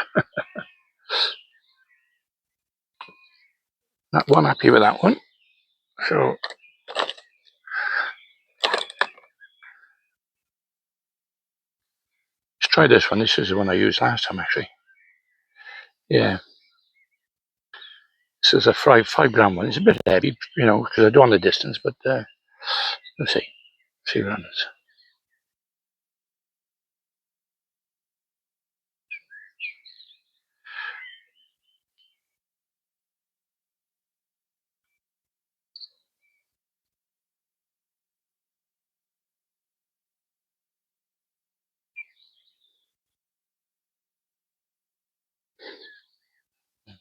That one, happy with that one. So let's try this one. This is the one I used last time, actually. Yeah. This is a 5 gram one. It's a bit heavy, because I don't want the distance, but let's see. See what happens.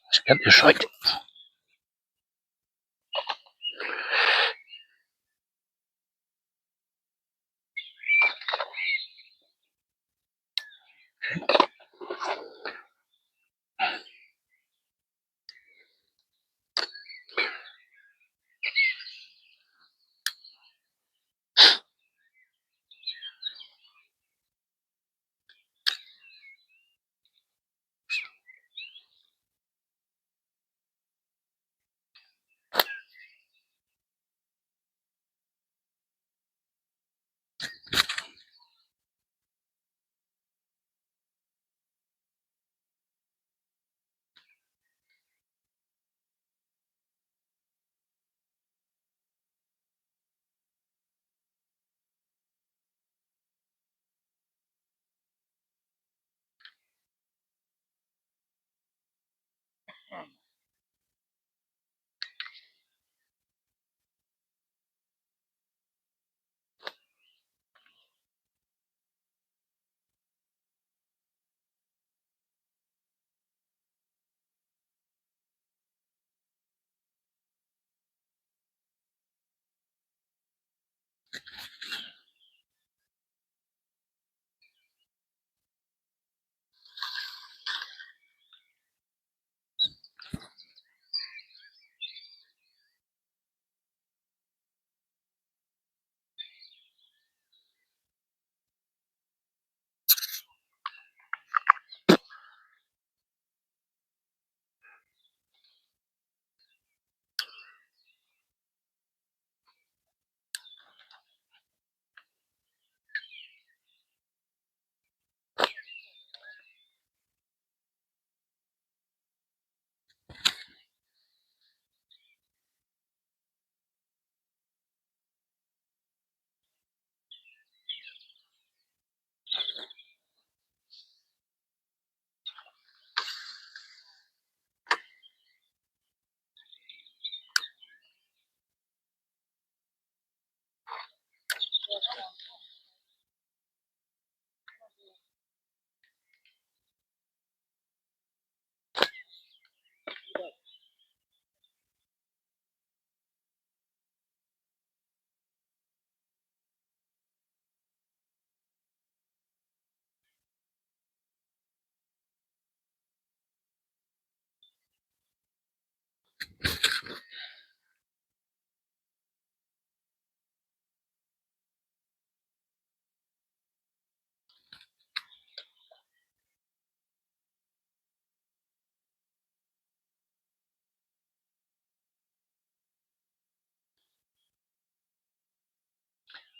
Let's get this right.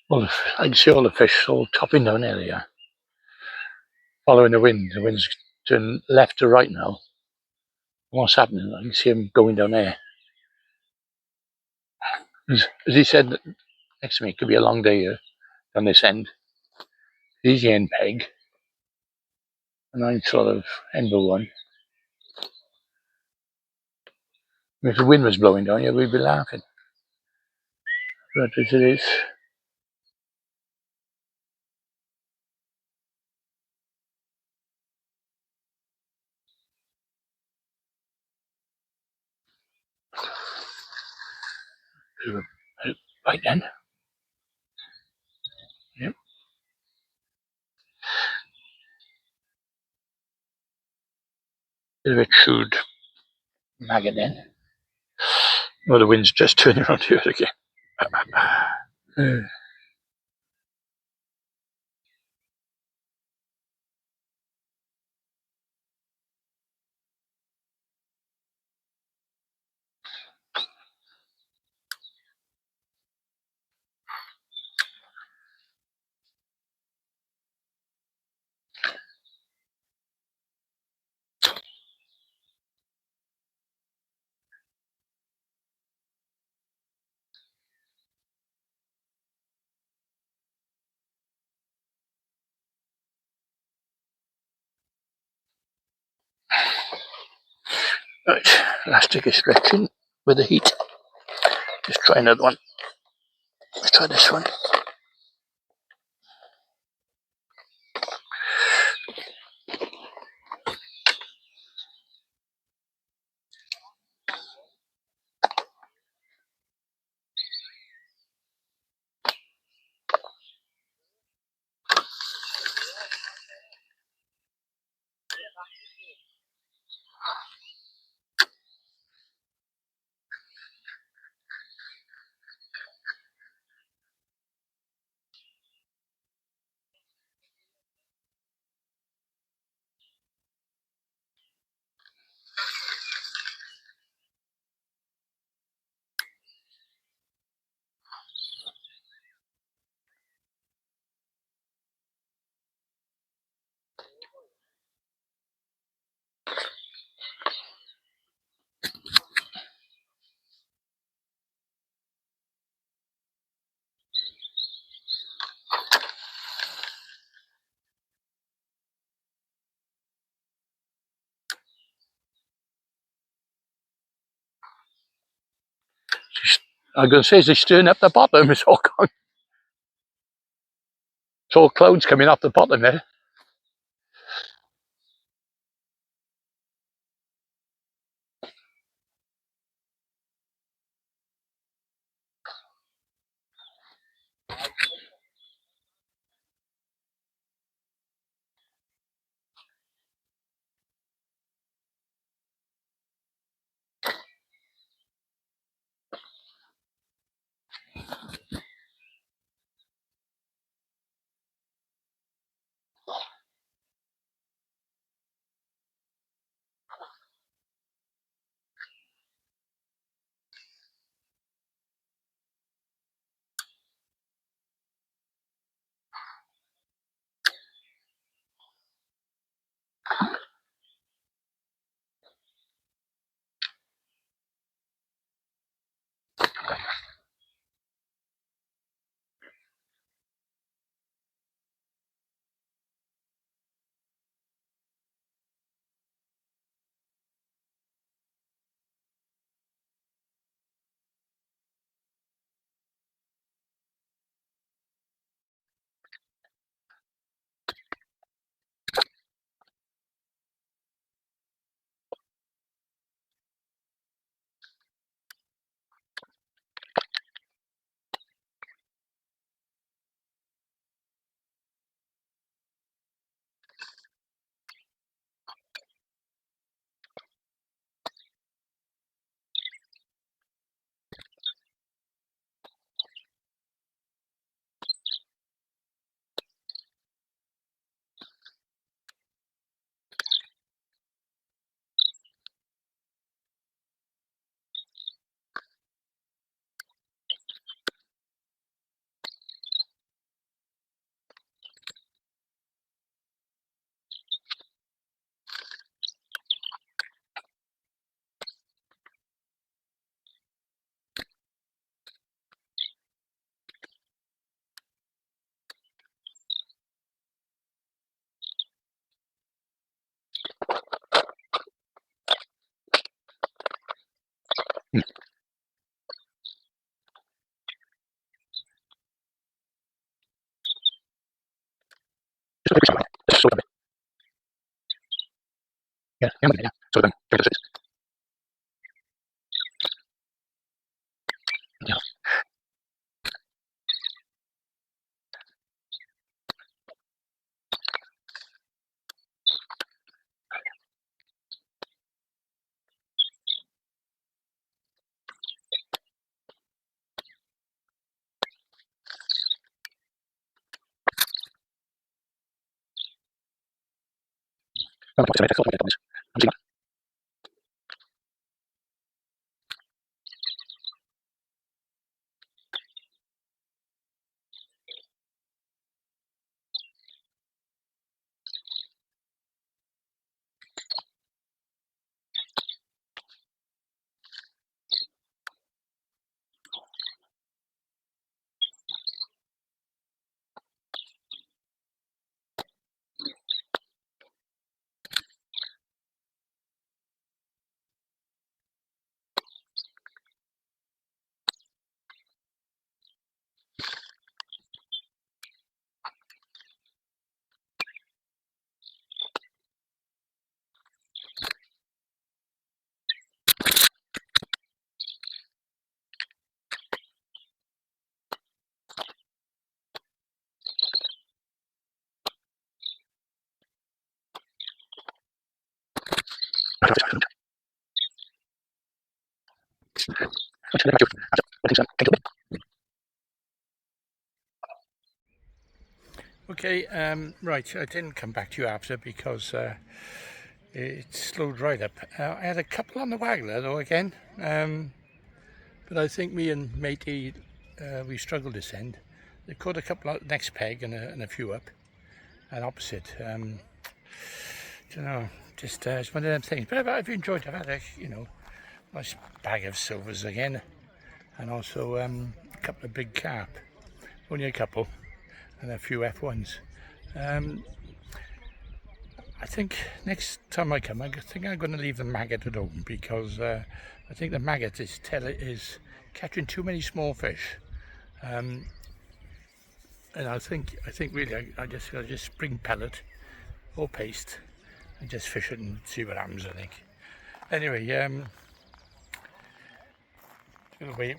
Well, I can see all the fish all topping down area, following the wind. The wind's turning left to right now. What's happening? I can see them going down there. As he said next to me, it could be a long day here down this end. He's the end peg, and I'm sort of end of one. If the wind was blowing down here, we'd be laughing. But as it is, right then. Yep. Bit of a chewed maggot then. Well, the wind's just turning around here again. Right, elastic is stretching with the heat. Just try another one. Let's try this one. I'm going to say, they're stirring up the bottom. It's all gone. It's all clouds coming off the bottom there. Yeah, yeah. So then, yeah. Okay, right, I didn't come back to you after because it slowed right up. I had a couple on the waggler though again, but I think me and matey, we struggled this end. They caught a couple out next peg and a few up, and opposite. Don't know, just it's one of them things. But I've enjoyed it. I've had a nice bag of silvers again, and also a couple of big carp. Only a couple, and a few F1s. I think next time I come, I think I'm going to leave the maggot at home because I think the maggot is catching too many small fish, and I think really I just bring pellet or paste and just fish it and see what happens. I think. Anyway,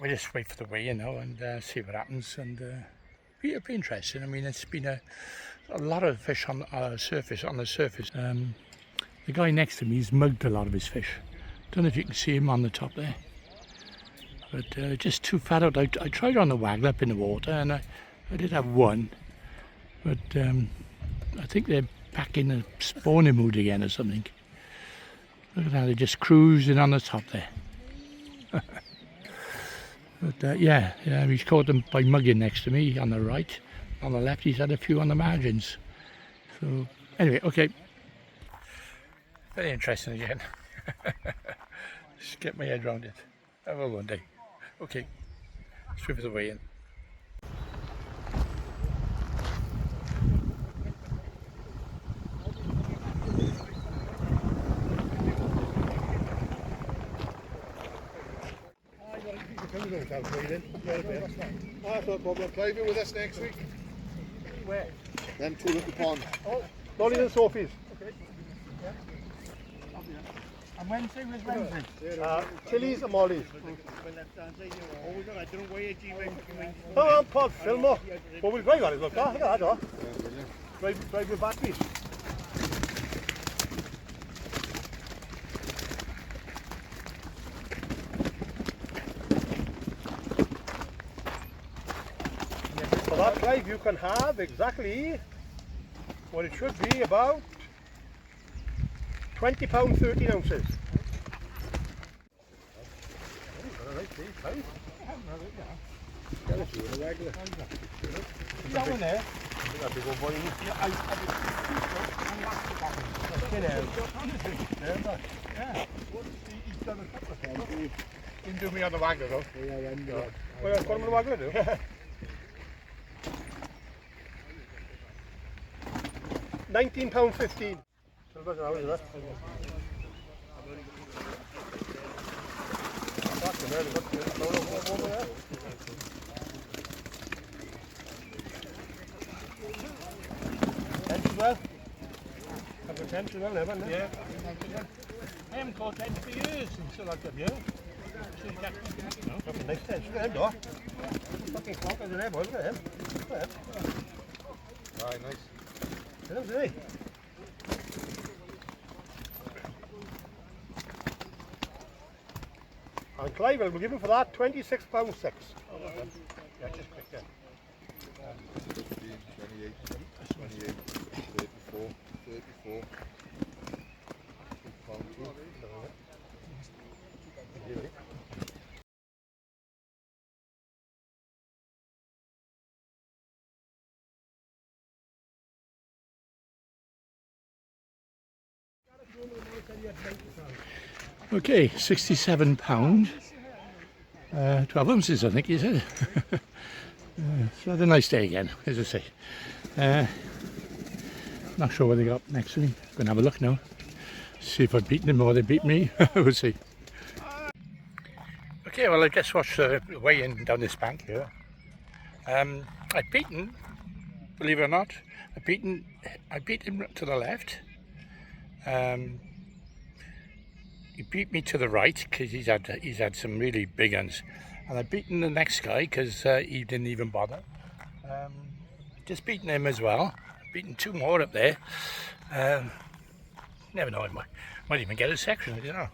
we'll just wait for the weigh, and see what happens, and it'll be interesting. I mean, it's been a lot of fish on the surface. The guy next to me's mugged a lot of his fish. Don't know if you can see him on the top there, but just too fat out. I tried on the waggler up in the water, and I did have one, but I think they're back in the spawning mood again or something. Look at how they're just cruising on the top there. But yeah, he's caught them by mugging next to me on the right. On the left, he's had a few on the margins. So anyway, okay. Very interesting again. Just get my head around it. I will one day. Okay, strip it away in. That's no problem. Clive, you with us next week? Where? Them two little ponds. Oh, Lollies and Sophies. okay. Yeah. And Wednesday was Wednesday? Chilies and mollies. I don't know where you Come on, Pop, Fillmore. But we'll drive on it, look. Look at that, though. Drive your batteries. For that Clive, you can have exactly what it should be, about £20, 13 ounces. That one there? You can do me on the waggler though. Well, that's what I'm on the waggler do. £19.15. Silver's now, isn't it? well. Have attention well, haven't they? Yeah. I haven't caught them for years and still I've got you. That's a nice tension. Look at him, though. Fucking clonkers in there, boys. Look at him. Look at him. Aye, nice. Look at him, see? And Clive, we'll give him for that £26.6. Yeah, just quick, 15, 28, 28, 34, 34. Okay, £67. 12 ounces, I think you said. So had a nice day again, as I say. Not sure what they got next to me. Gonna have a look now. See if I've beaten them or they beat me. We'll see. Okay, well I guess what's the way in down this bank here. I've beaten, believe it or not, I beat him to the left. He beat me to the right because he's had some really big ones, and I've beaten the next guy because he didn't even bother. Just beaten him as well. Beaten two more up there. Never know, I might even get a section, you know,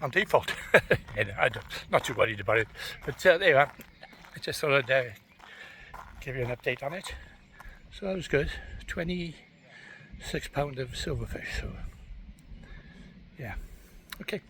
on default. I'm not too worried about it, but there you are. I just thought I'd give you an update on it. So that was good. £26 of silverfish. So yeah. Okay.